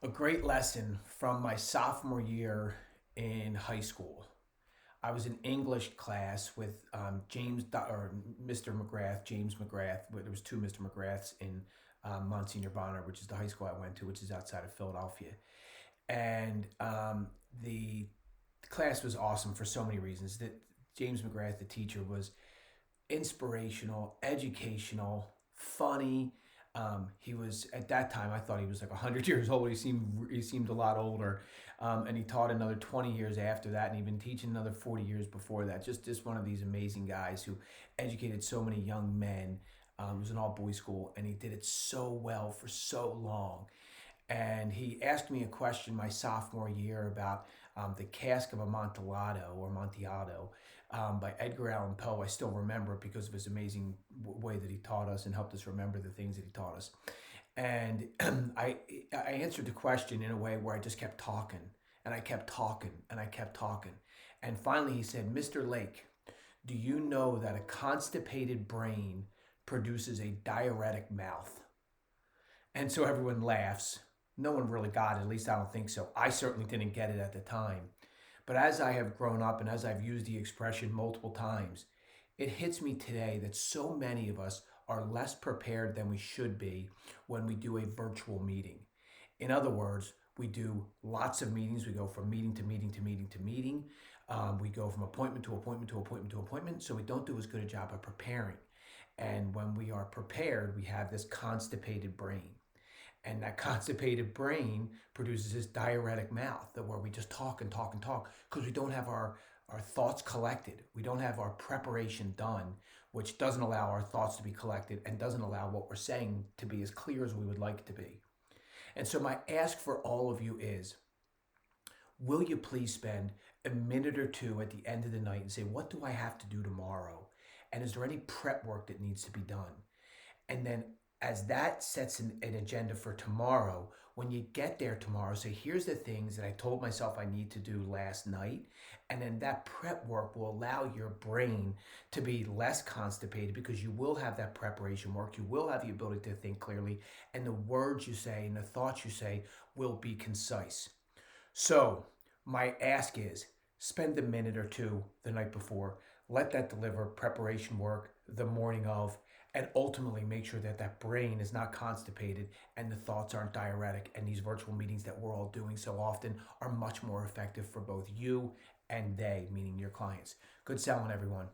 A great lesson from my sophomore year in high school. I was in English class with or Mr. McGrath, James McGrath. There was two Mr. McGraths in Monsignor Bonner, which is the high school I went to, which is outside of Philadelphia. And the class was awesome for so many reasons. That James McGrath, the teacher, was inspirational, educational, funny. He was at that time. I thought he was like 100 years old. He seemed a lot older, and he taught another 20 years after that, and he'd been teaching another 40 years before that. Just one of these amazing guys who educated so many young men. It was an all boys school, and he did it so well for so long. And he asked me a question my sophomore year about the Cask of Amontillado or Amontillado by Edgar Allan Poe. I still remember it because of his amazing way that he taught us and helped us remember the things that he taught us. And I answered the question in a way where I just kept talking and I kept talking and I kept talking. And finally he said, "Mr. Lake, do you know that a constipated brain produces a diuretic mouth?" And so everyone laughs. No one really got it, at least I don't think so. I certainly didn't get it at the time. But as I have grown up and as I've used the expression multiple times, it hits me today that so many of us are less prepared than we should be when we do a virtual meeting. In other words, we do lots of meetings. We go from meeting to meeting to meeting to meeting. We go from appointment to appointment to appointment to appointment. So we don't do as good a job of preparing. And when we are prepared, we have this constipated brain. And that constipated brain produces this diuretic mouth that where we just talk and talk and talk because we don't have our thoughts collected. We don't have our preparation done, which doesn't allow our thoughts to be collected and doesn't allow what we're saying to be as clear as we would like it to be. And so my ask for all of you is, will you please spend a minute or two at the end of the night and say, what do I have to do tomorrow? And is there any prep work that needs to be done? And then as that sets an agenda for tomorrow, when you get there tomorrow, say, here's the things that I told myself I need to do last night. And then that prep work will allow your brain to be less constipated because you will have that preparation work. You will have the ability to think clearly. And the words you say and the thoughts you say will be concise. So my ask is spend a minute or two the night before. Let that deliver preparation work the morning of, and ultimately make sure that that brain is not constipated and the thoughts aren't diuretic. And these virtual meetings that we're all doing so often are much more effective for both you and they, meaning your clients. Good selling, everyone.